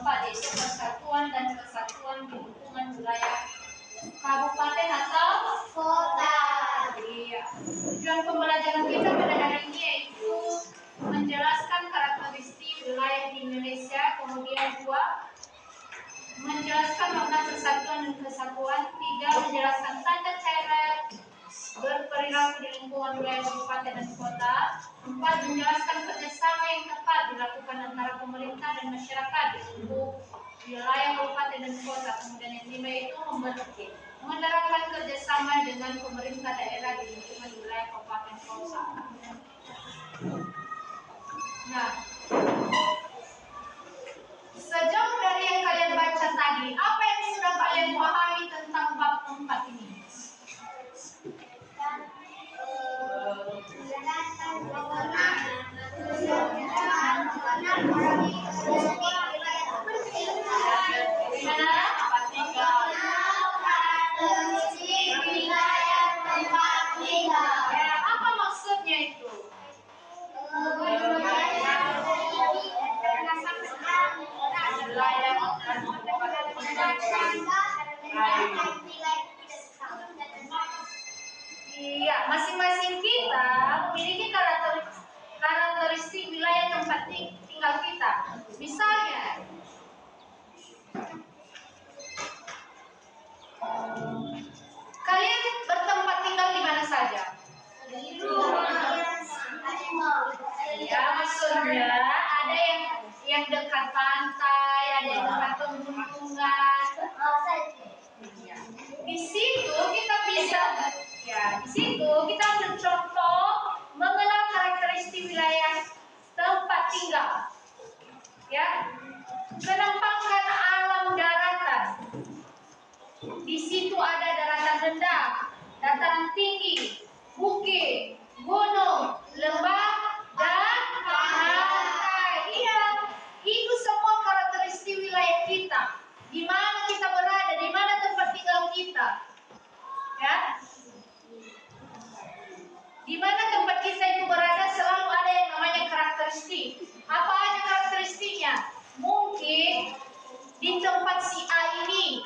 keempat, yaitu persatuan dan kesatuan di lingkungan wilayah kabupaten atau kota. Iya. Tujuan pembelajaran kita pada hari ini yaitu menjelaskan karakteristik wilayah di Indonesia, kemudian 2, menjelaskan makna persatuan dan kesatuan, 3, menjelaskan tata cara berperilaku di lingkungan wilayah kabupaten dan kota, 4, menjelaskan kerjasama yang tepat dilakukan antara pemerintah dan masyarakat di lingkup wilayah kabupaten dan kota, kemudian yang 5 itu menerapkan kerjasama dengan pemerintah daerah di lingkungan wilayah kabupaten kota. Nah, sejauh dari yang kalian baca tadi, apa yang sudah kalian pahami tentang bab 4 ini? Apa maksudnya itu? Iya, masing-masing kita memiliki karakteristik wilayah tempat tinggal kita. Misalnya, kalian bertempat tinggal di mana saja? Ya, maksudnya ada yang dekat pantai, ada yang dekat pegunungan. Di situ kita mencontoh mengenal karakteristik wilayah tempat tinggal. Ya, penampakan alam daratan. Di situ ada daratan rendah, dataran tinggi, bukit, gunung, lembah, dan pantai. Iya, itu semua karakteristik wilayah kita. Di mana kita berada, di mana tempat tinggal kita. Ya, di mana tempat kita itu berada selalu ada yang namanya karakteristik. Apa aja karakteristiknya? Mungkin di tempat si A ini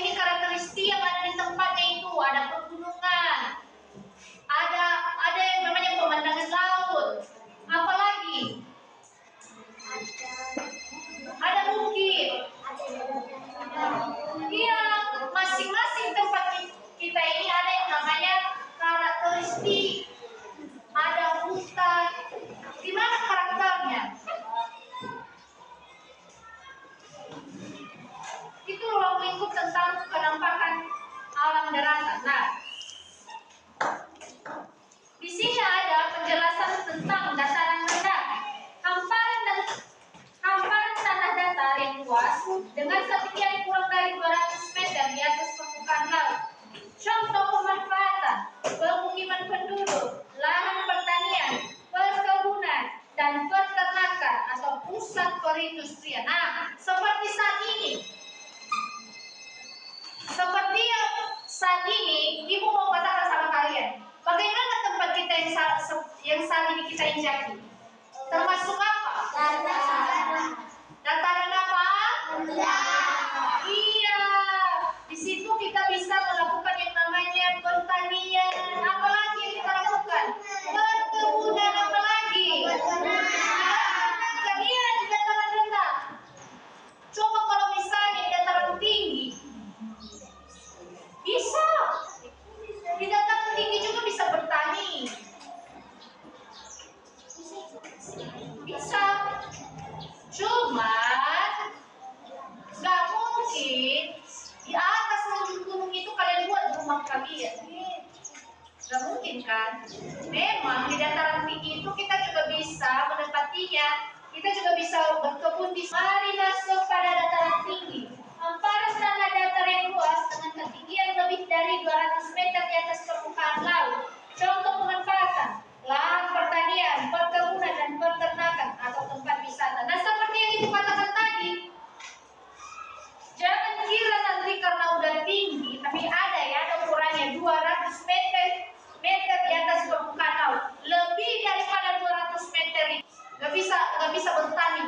karakteristik yang ada di tempatnya itu ada pegunungan, ada yang namanya pemandangan laut, apalagi ada bukit. Iya, masing-masing tempat kita ini ada yang namanya karakteristik. Ada hutan. Di mana karakternya? Itu ruang lingkup tentang penampakan alam daratan. Nah, di sini ada penjelasan tentang dataran rendah, hamparan tanah datar yang luas dengan ketinggian kurang dari 200 meter di atas permukaan laut. Contoh pemanfaatan: pemukiman penduduk, lahan pertanian, perkebunan, dan peternakan atau pusat perindustrian. Nah, seperti saat ini, Ibu mau katakan sama kalian, bagaimana tempat kita yang saat ini kita injaki? Termasuk apa? Dataran apa? Iya, di situ kita bisa melakukan yang namanya pertanian. Apalagi yang kita lakukan? Perkebunan, apalagi? Kalian di dataran rendah. Coba kalau misalnya di dataran tinggi, bisa. Di dataran tinggi juga bisa bertani. Bisa. Cuman nggak mungkin di atas gunung itu kalian buat rumah kalian. Nggak mungkin kan? Memang di dataran tinggi itu kita juga bisa menempatinya. Kita juga bisa berkebun di. Mari masuk pada dataran tinggi. Hamparan tanah datar yang luas dengan ketinggian lebih dari 200 meter di atas permukaan laut. Contoh pemanfaatan: lahan pertanian, perkebunan, dan peternakan atau tempat wisata. Nah, seperti yang Ibu katakan tadi, jangan kira nanti karena udah tinggi, tapi ada ukurannya 200 meter di atas permukaan laut. Lebih daripada 200 meter, nggak bisa bertani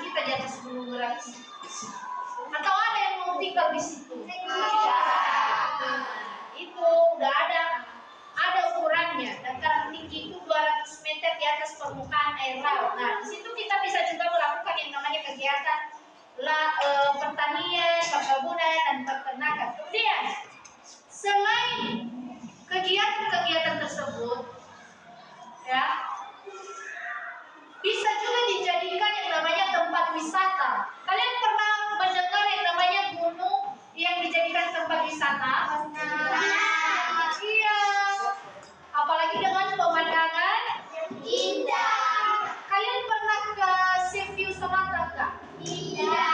air laut. Nah, di situ kita bisa juga melakukan yang namanya kegiatan pertanian, perkebunan, dan peternakan. Kemudian, selain kegiatan-kegiatan tersebut, ya, bisa juga dijadikan yang namanya tempat wisata. Kalian pernah mendengar yang namanya gunung yang dijadikan tempat wisata? Iya. Apalagi dengan pemandangan yang indah. Kalian pernah ke Sea View Sonata enggak? Iya.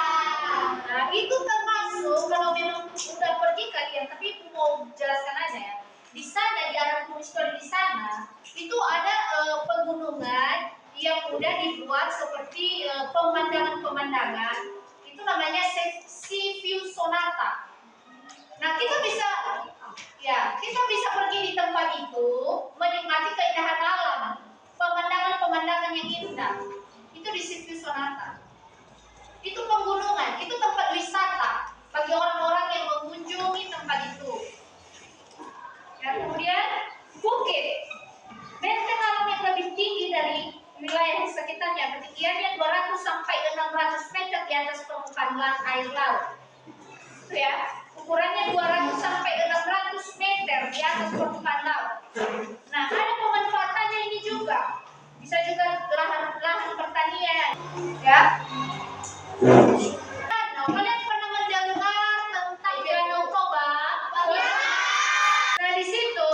Nah, itu termasuk kalau memang udah pergi kalian, tapi mau jelaskan aja ya. Di sana, di area Gunung Story di sana, itu ada pegunungan yang udah dibuat seperti pemandangan-pemandangan. Itu namanya Sea View Sonata. Nah, kita bisa pergi di tempat itu, menikmati keindahan alam, pemandangan-pemandangan yang indah. Itu di Sea View Sonata. Itu pegunungan, itu tempat wisata bagi orang-orang yang mengunjungi tempat itu. Ya, kemudian bukit, benteng alam yang lebih tinggi dari wilayah sekitarnya, ketinggiannya 200 sampai 600 meter di atas permukaan air laut. Itu ya, ukurannya 200 sampai 600 meter di atas permukaan laut. Nah, ada pemanfaatannya ini juga. Bisa juga lahan pertanian, ya. Kalian pernah mendengar tentang Danau Toba? Nah, di situ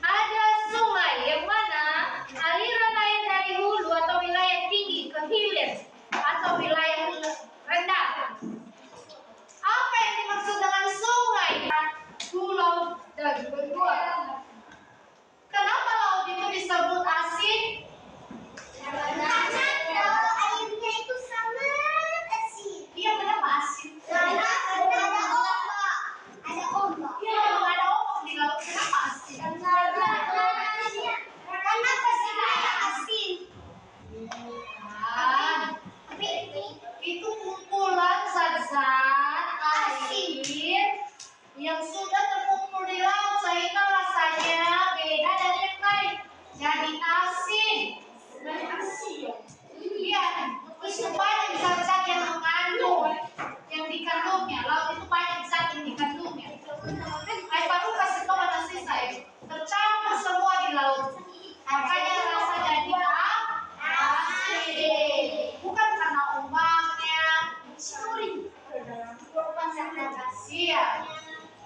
ada sungai yang mana aliran air dari hulu atau wilayah tinggi ke hilir atau wilayah rendah. Apa yang dimaksud dengan sungai? Pulau dan berdua. Kenapa laut itu disebut asin? Karena airnya itu sangat asin. Iya, kenapa asin? Karena ada ombak. Ada ombak. Iya, memang ada ombak di laut. Kenapa asin? Karena pasirnya asin. Tapi itu kumpulan zat-zat air yang sudah terkumpul di laut sehingga rasanya beda dari yang lain. Jadi asin. Iya, itu banyak zat-zat yang dikandungnya. Laut itu banyak zat yang dikandungnya. Air baru kasih tahu nasi saya. Tercampur semua di laut. Makanya rasa jadi asin. Bukan karena ombaknya. Iya.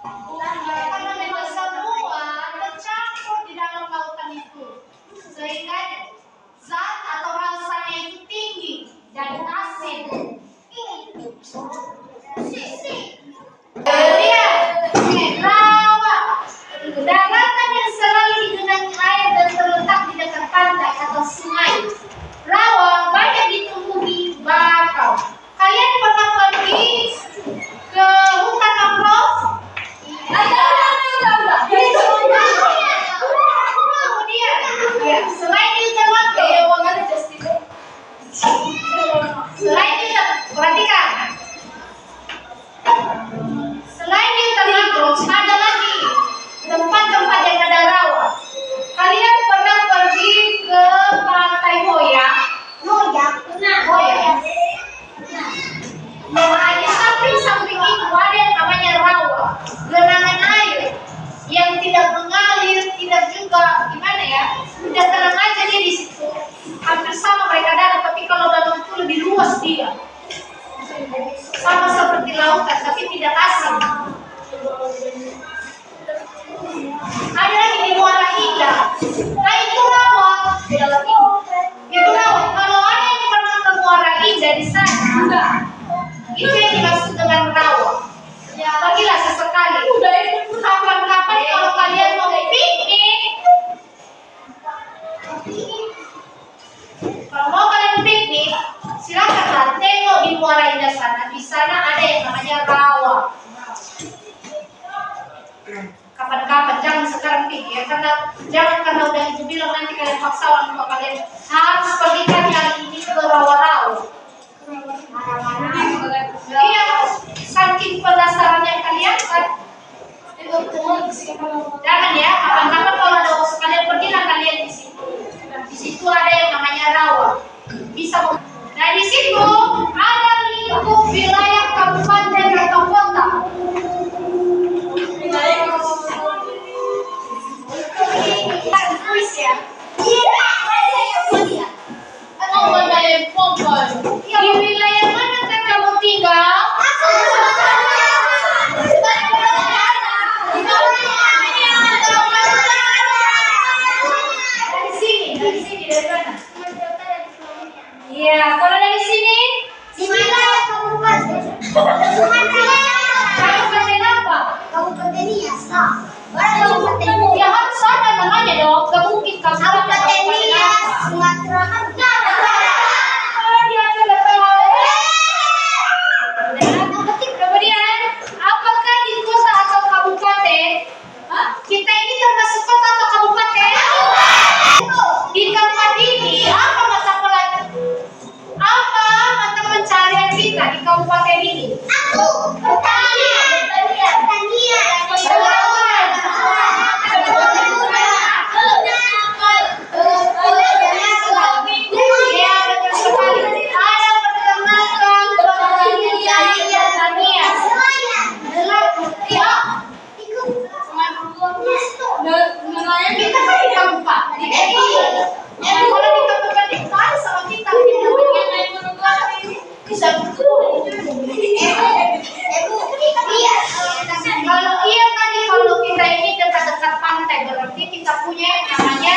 Karena memang semua tercampur di dalam lautan itu. Sehingga zat atau rasanya itu tinggi dan asin. Kemudian rawa, daratan yang selalu digenangi air dan terletak di dekat pantai atau sungai. Rawa banyak ditumbuhi bakau. Kalian pernah pergi ke hutan mangrove? Kemudian, ya, selain di hutan mangrove, perhatikan. Selain di hutan mangrove, ada lagi tempat-tempat yang ada rawa. Kalian pernah pergi ke pantai Hoya? Nah, di samping-samping itu ada yang namanya rawa, genangan air yang tidak mengalir, tidak juga gimana ya, tidak tenang aja dia di situ. Hampir sama mereka dalam, tapi kalau danau itu lebih luas dia. Sama seperti lautan, tapi tidak asin. Ada lagi di Muara Indah. Nah, itu rawa. Itu rawa. Kalau ada yang pernah ke Muara Indah di sana, itu yang dimaksud dengan rawa. Ya, pergilah sesekali. Kapan-kapan kalau kalian mau piknik, kalau mau kalian piknik, silakanlah tengok di Muara Indah sana. Di sana ada yang namanya rawa. Kapan-kapan, jangan sekarang pikir ya, karena udah ibu bilang nanti kalian paksa orang tua kalian harus pergikan hari ini ke rawa-rawa. Iya, saking penasarannya kalian kan. Jangan ya, kapan-kapan kalau ada waktu kalian pergilah kalian di situ. Di situ bisa. Nah di situ ada lingkup wilayah kabupaten atau kota. Tulis ya. Di wilayah mana kan kamu tinggal? Dari sini, dari mana? Iya, kalau dari sini? Di mana kabupaten? Kabupaten apa? Kabupaten Nias. Ya harus ada namanya dong. Gak mungkin kabupaten Nias, Sumatera Utara. Dia sudah tahu. Kemudian, apakah di kota atau kabupaten? Kita ini termasuk kota atau kabupaten? Di tempat ini apa mata pencarian kita di kabupaten ini? Pertanian. Ya, betul sekali. Ada peternakan, pertanian. Kita kan di kabupaten. Kalau di kabupaten kan sama kita bisa kalau iya tadi kalau kita ini dekat-dekat pantai berarti kita punya yang namanya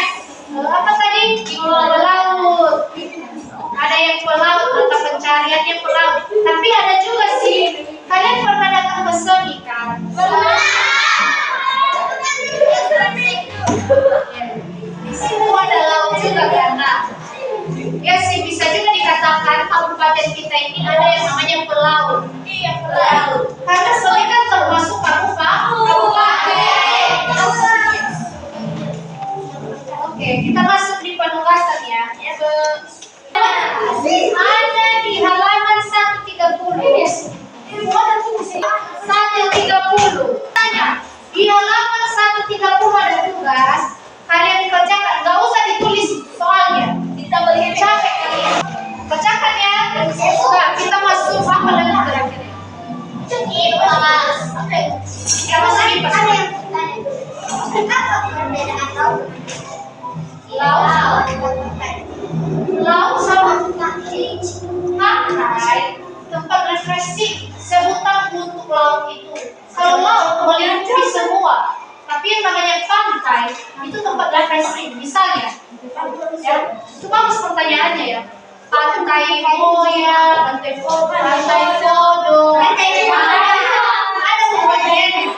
apa tadi pelaut. Ada yang pelaut mata pencariannya pelaut. Tapi ada juga sih kalian pernah datang ke Sony kan? Di situ ada laut juga karena ya sih bisa juga dikatakan kabupaten kita ini ada yang namanya pelaut. Iya pelaut. Karena Soli kan termasuk kabupaten. Oke, kita masuk di penugasan ya. Ada di halaman 130. 130. Tanya, di halaman 130 ada tugas. Kalian kerjakan, nggak usah ditulis soalnya. Kita melihat capek kalian. Kerjakan ya. Nah, kita masuk apa lagi kira-kira? Kita masuk IPA. Apa perbedaan laut? Laut sama pantai, tempat refreshing. Sebutan untuk laut itu. Kalau laut melingkupi semua. Tapi yang namanya pantai itu tempat refreshing. Misalnya, ya, itu bagus pertanyaannya ya. Pantai Moya, pantai Kodo, ada pertanyaannya.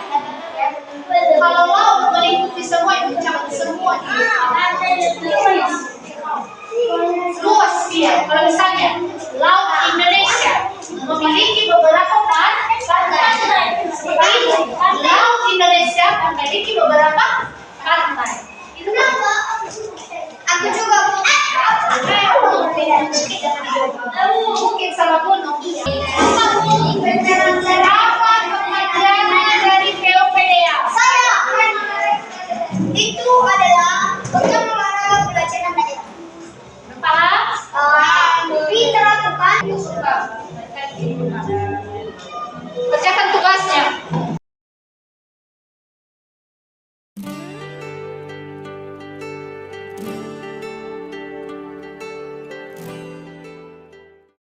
Kalau laut